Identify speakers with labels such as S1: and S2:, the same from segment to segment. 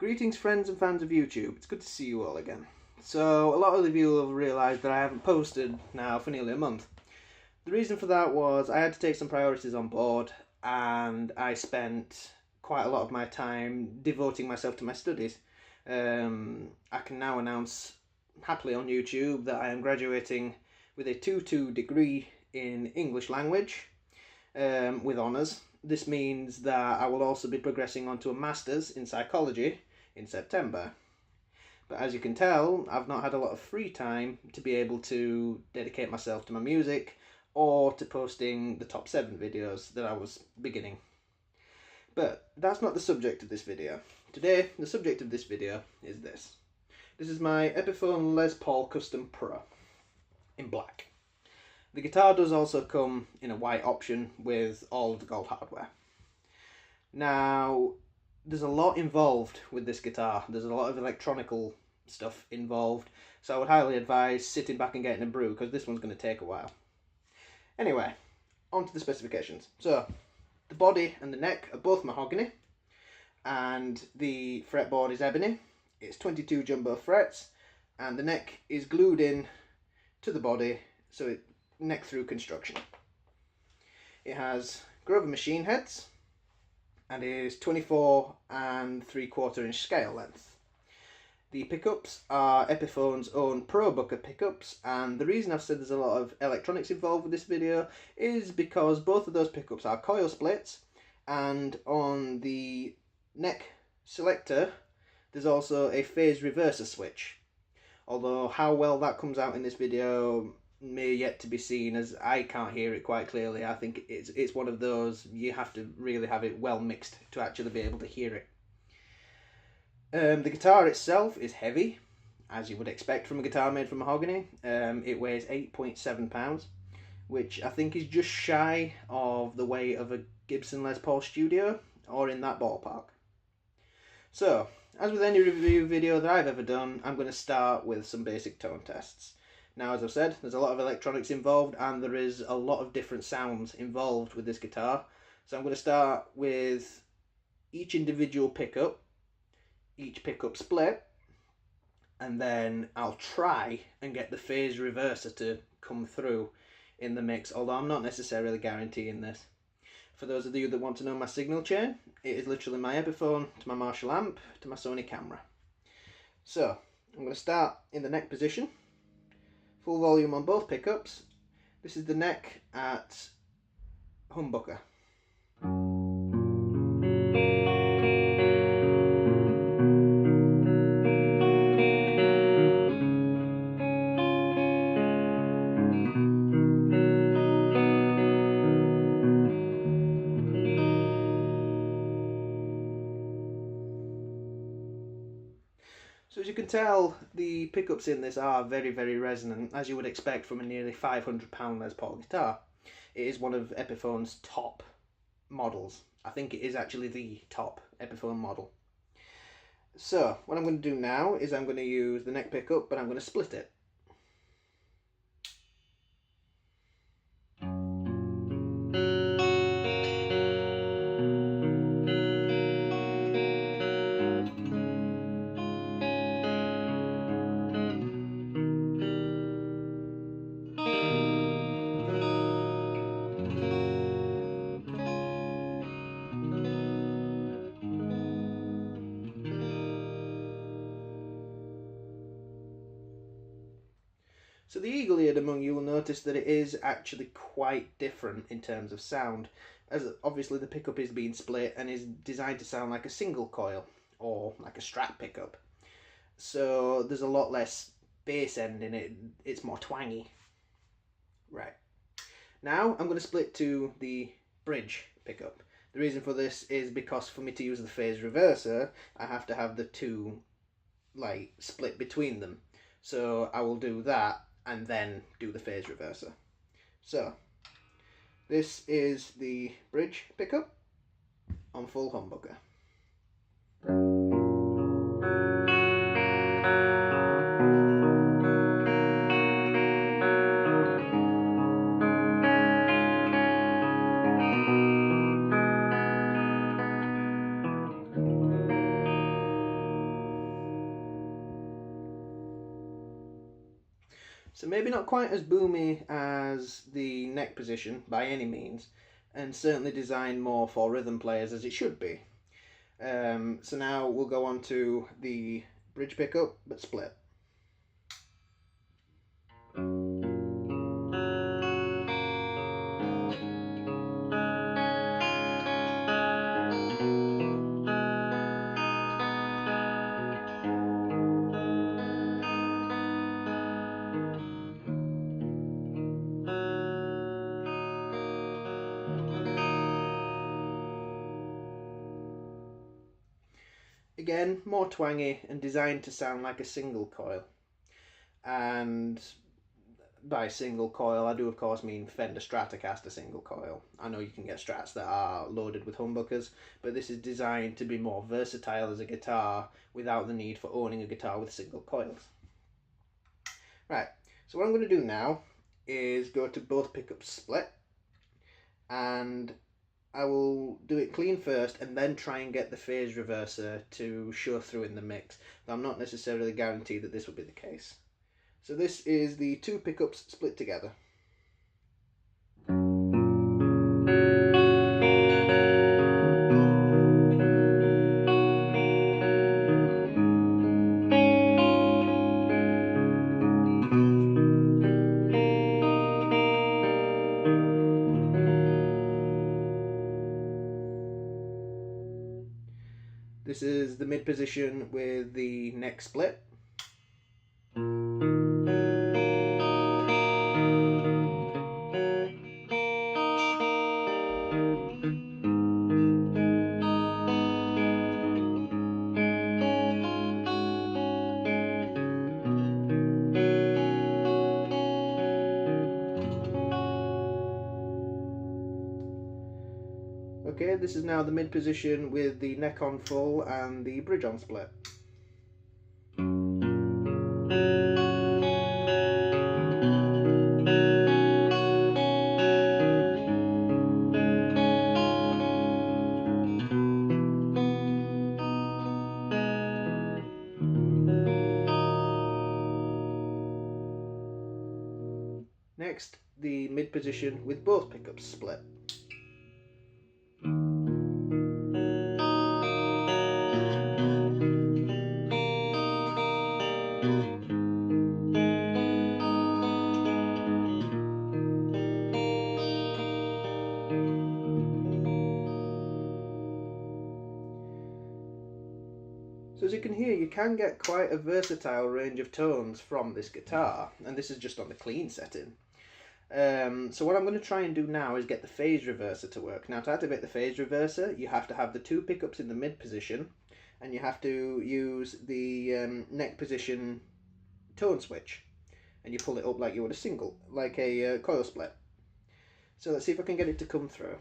S1: Greetings friends and fans of YouTube, it's good to see you all again. So a lot of you will have realised that I haven't posted now for nearly a month. The reason for that was I had to take some priorities on board and I spent quite a lot of my time devoting myself to my studies. I can now announce happily on YouTube that I am graduating with a 2-2 degree in English language with honours. This means that I will also be progressing on to a Masters in Psychology in September. But as you can tell, I've not had a lot of free time to be able to dedicate myself to my music or to posting the top 7 videos that I was beginning. But that's not the subject of this video. Today, the subject of this video is this. This is my Epiphone Les Paul Custom Pro in black. The guitar does also come in a white option with all of the gold hardware. Now, there's a lot involved with this guitar. There's a lot of electronical stuff involved, so I would highly advise sitting back and getting a brew because this one's going to take a while. Anyway, on to the specifications. So, the body and the neck are both mahogany, and the fretboard is ebony. It's 22 jumbo frets, and the neck is glued in to the body, so it neck through construction. It has Grover machine heads and is 24 3/4 inch scale length. The pickups are Epiphone's own Humbucker pickups, and the reason I've said there's a lot of electronics involved with this video is because both of those pickups are coil splits, and on the neck selector there's also a phase reverser switch. Although how well that comes out in this video may yet to be seen, as I can't hear it quite clearly. I think it's one of those you have to really have it well mixed to actually be able to hear it. The guitar itself is heavy, as you would expect from a guitar made from mahogany. It weighs 8.7 pounds, which I think is just shy of the weight of a Gibson Les Paul Studio, or in that ballpark. So, as with any review video that I've ever done, I'm going to start with some basic tone tests. Now, as I've said, there's a lot of electronics involved and there is a lot of different sounds involved with this guitar. So I'm going to start with each individual pickup, each pickup split, and then I'll try and get the phase reverser to come through in the mix, although I'm not necessarily guaranteeing this. For those of you that want to know my signal chain, it is literally my Epiphone to my Marshall amp to my Sony camera. So, I'm going to start in the neck position. Full volume on both pickups. This is the neck at Humbucker. So as you can tell, the pickups in this are very, very resonant, as you would expect from a nearly £500 Les Paul guitar. It is one of Epiphone's top models. I think it is actually the top Epiphone model. So, what I'm going to do now is I'm going to use the neck pickup, but I'm going to split it. So the eagle-eared among you will notice that it is actually quite different in terms of sound, as obviously the pickup is being split and is designed to sound like a single coil, or like a Strat pickup. So there's a lot less bass end in it, it's more twangy. Right. Now I'm going to split to the bridge pickup. The reason for this is because for me to use the phase reverser, I have to have the two like split between them. So I will do that and then do the phase reverser. So this is the bridge pickup on full humbucker. So maybe not quite as boomy as the neck position by any means, and certainly designed more for rhythm players as it should be. So now we'll go on to the bridge pickup, but split. Again, more twangy and designed to sound like a single coil. And by single coil, I do of course mean Fender Stratocaster single coil. I know you can get Strats that are loaded with humbuckers, but this is designed to be more versatile as a guitar without the need for owning a guitar with single coils. Right, so what I'm going to do now is go to both pickups split, and I will do it clean first and then try and get the phase reverser to show through in the mix. But I'm not necessarily guaranteed that this will be the case. So this is the two pickups split together. This is the mid position with the neck split. Okay, this is now the mid position with the neck on full and the bridge on split. Next, the mid position with both pickups split. So as you can hear, you can get quite a versatile range of tones from this guitar, and this is just on the clean setting. So what I'm going to try and do now is get the phase reverser to work. Now, to activate the phase reverser, you have to have the two pickups in the mid position, and you have to use the neck position tone switch, and you pull it up like you would like a coil split. So let's see if I can get it to come through.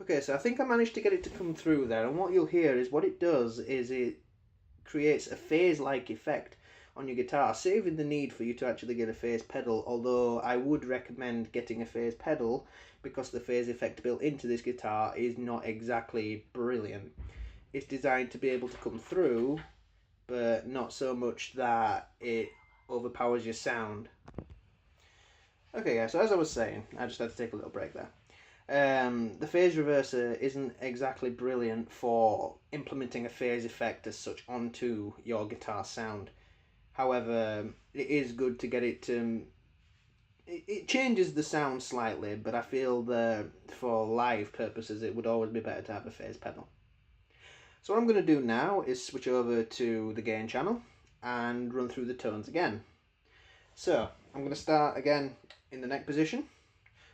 S1: Okay, so I think I managed to get it to come through there, and what you'll hear is what it does is it creates a phase-like effect on your guitar, saving the need for you to actually get a phase pedal, although I would recommend getting a phase pedal because the phase effect built into this guitar is not exactly brilliant. It's designed to be able to come through, but not so much that it overpowers your sound. Okay guys, so as I was saying, I just had to take a little break there. The phase reverser isn't exactly brilliant for implementing a phase effect as such onto your guitar sound. However, it is good to get it to... It changes the sound slightly, but I feel that for live purposes it would always be better to have a phase pedal. So what I'm going to do now is switch over to the gain channel and run through the tones again. So I'm going to start again in the neck position.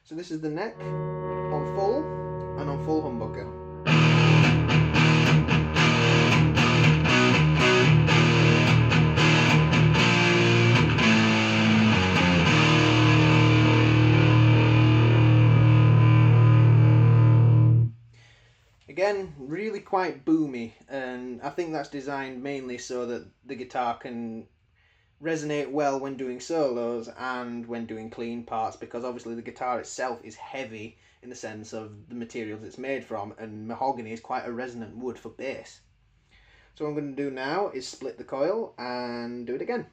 S1: So this is the neck on full and on full humbucker. Again, really quite boomy, and I think that's designed mainly so that the guitar can resonate well when doing solos and when doing clean parts, because obviously the guitar itself is heavy in the sense of the materials it's made from, and mahogany is quite a resonant wood for bass. So what I'm going to do now is split the coil and do it again.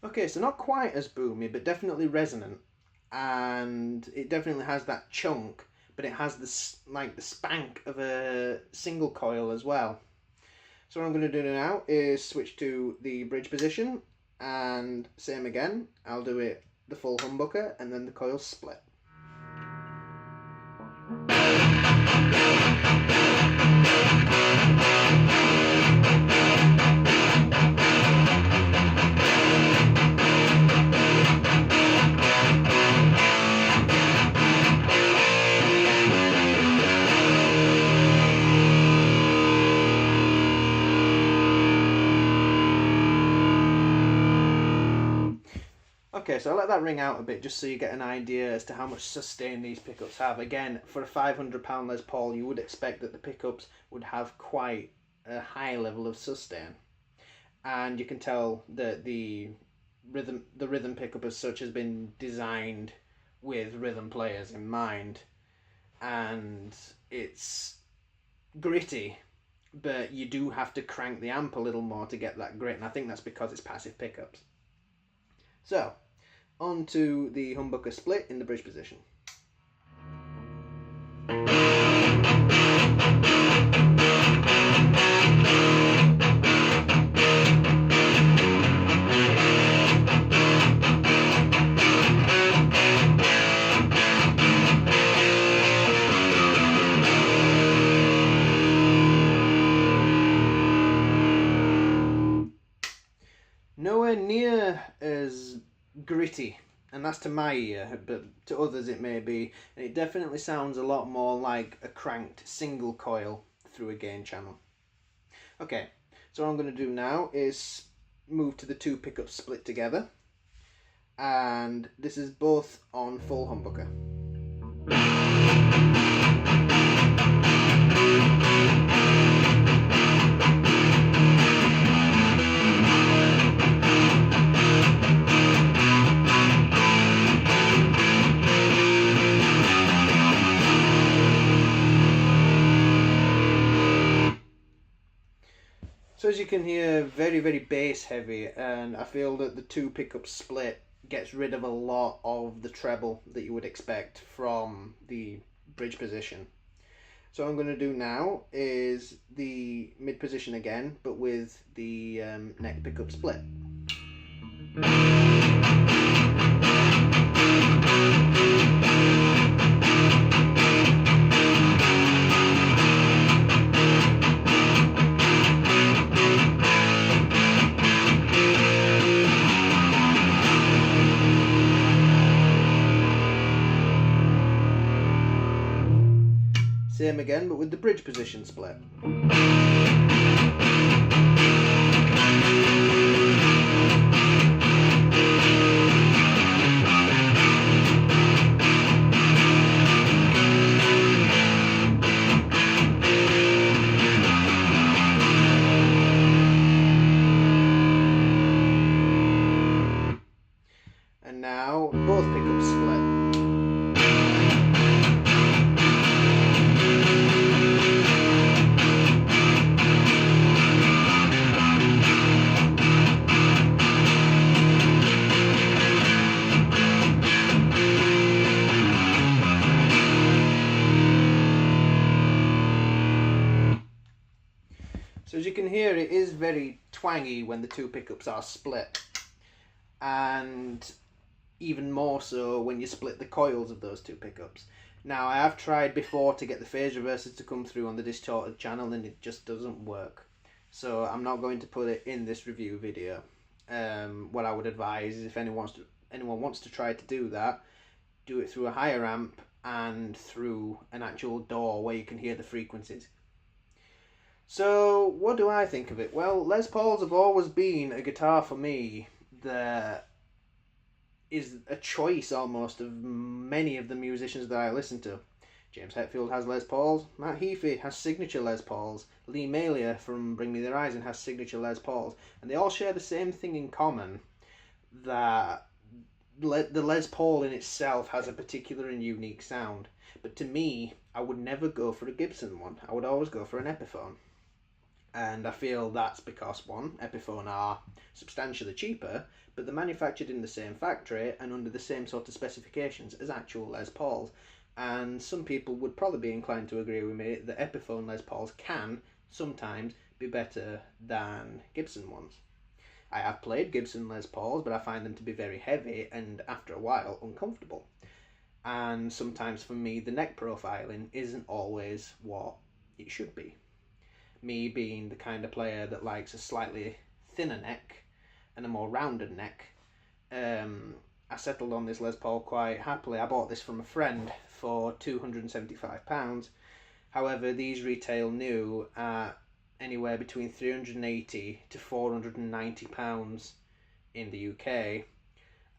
S1: Okay, so not quite as boomy, but definitely resonant, and it definitely has that chunk, but it has this like the spank of a single coil as well. So what I'm going to do now is switch to the bridge position, and same again, I'll do it the full humbucker and then the coil split. Okay, so I'll let that ring out a bit just so you get an idea as to how much sustain these pickups have. Again, for a £500 Les Paul, you would expect that the pickups would have quite a high level of sustain. And you can tell that the rhythm pickup as such has been designed with rhythm players in mind. And it's gritty, but you do have to crank the amp a little more to get that grit, and I think that's because it's passive pickups. So, on to the humbucker split in the bridge position. Nowhere near as gritty, and that's to my ear, but to others it may be, and it definitely sounds a lot more like a cranked single coil through a gain channel. Okay, so what I'm going to do now is move to the two pickups split together, and this is both on full humbucker. So as you can hear, very, very bass heavy, and I feel that the two pickup split gets rid of a lot of the treble that you would expect from the bridge position. So what I'm going to do now is the mid position again, but with the neck pickup split. Same again, but with the bridge position split. And now both pickups split. So as you can hear, it is very twangy when the two pickups are split, and even more so when you split the coils of those two pickups. Now, I have tried before to get the phase reversers to come through on the distorted channel, and it just doesn't work. So I'm not going to put it in this review video. what I would advise is if anyone wants to try to do that, do it through a higher amp and through an actual DAW where you can hear the frequencies. So, what do I think of it? Well, Les Pauls have always been a guitar for me that is a choice almost of many of the musicians that I listen to. James Hetfield has Les Pauls, Matt Heafy has signature Les Pauls, Lee Malia from Bring Me the Horizon has signature Les Pauls, and they all share the same thing in common, that the Les Paul in itself has a particular and unique sound. But to me, I would never go for a Gibson one. I would always go for an Epiphone. And I feel that's because, one, Epiphone are substantially cheaper, but they're manufactured in the same factory and under the same sort of specifications as actual Les Pauls. And some people would probably be inclined to agree with me that Epiphone Les Pauls can sometimes be better than Gibson ones. I have played Gibson Les Pauls, but I find them to be very heavy and, after a while, uncomfortable. And sometimes for me, the neck profiling isn't always what it should be. Me being the kind of player that likes a slightly thinner neck and a more rounded neck, I settled on this Les Paul quite happily. I bought this from a friend for £275. However, these retail new at anywhere between £380 to £490 in the UK,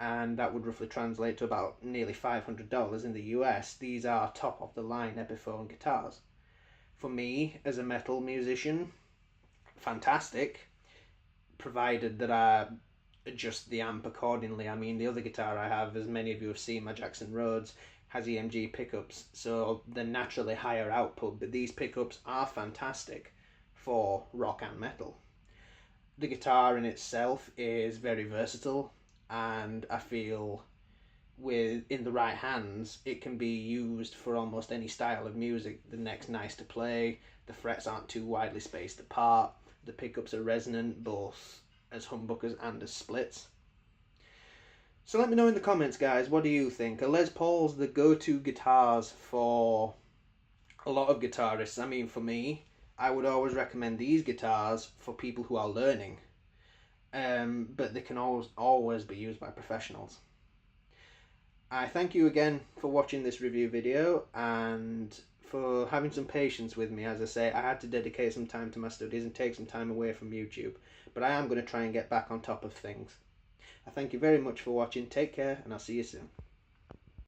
S1: and that would roughly translate to about nearly $500 in the US. These are top of the line Epiphone guitars. For me, as a metal musician, fantastic, provided that I adjust the amp accordingly. I mean, the other guitar I have, as many of you have seen, my Jackson Rhodes, has EMG pickups, so they're naturally higher output, but these pickups are fantastic for rock and metal. The guitar in itself is very versatile, and I feel in the right hands it can be used for almost any style of music. The neck's nice to play, the frets aren't too widely spaced apart, the pickups are resonant both as humbuckers and as splits. So let me know in the comments, guys, what do you think? Are Les Pauls the go-to guitars for a lot of guitarists? I mean, for me, I would always recommend these guitars for people who are learning, but they can always be used by professionals. I thank you again for watching this review video and for having some patience with me. As I say, I had to dedicate some time to my studies and take some time away from YouTube, but I am going to try and get back on top of things. I thank you very much for watching. Take care, and I'll see you soon.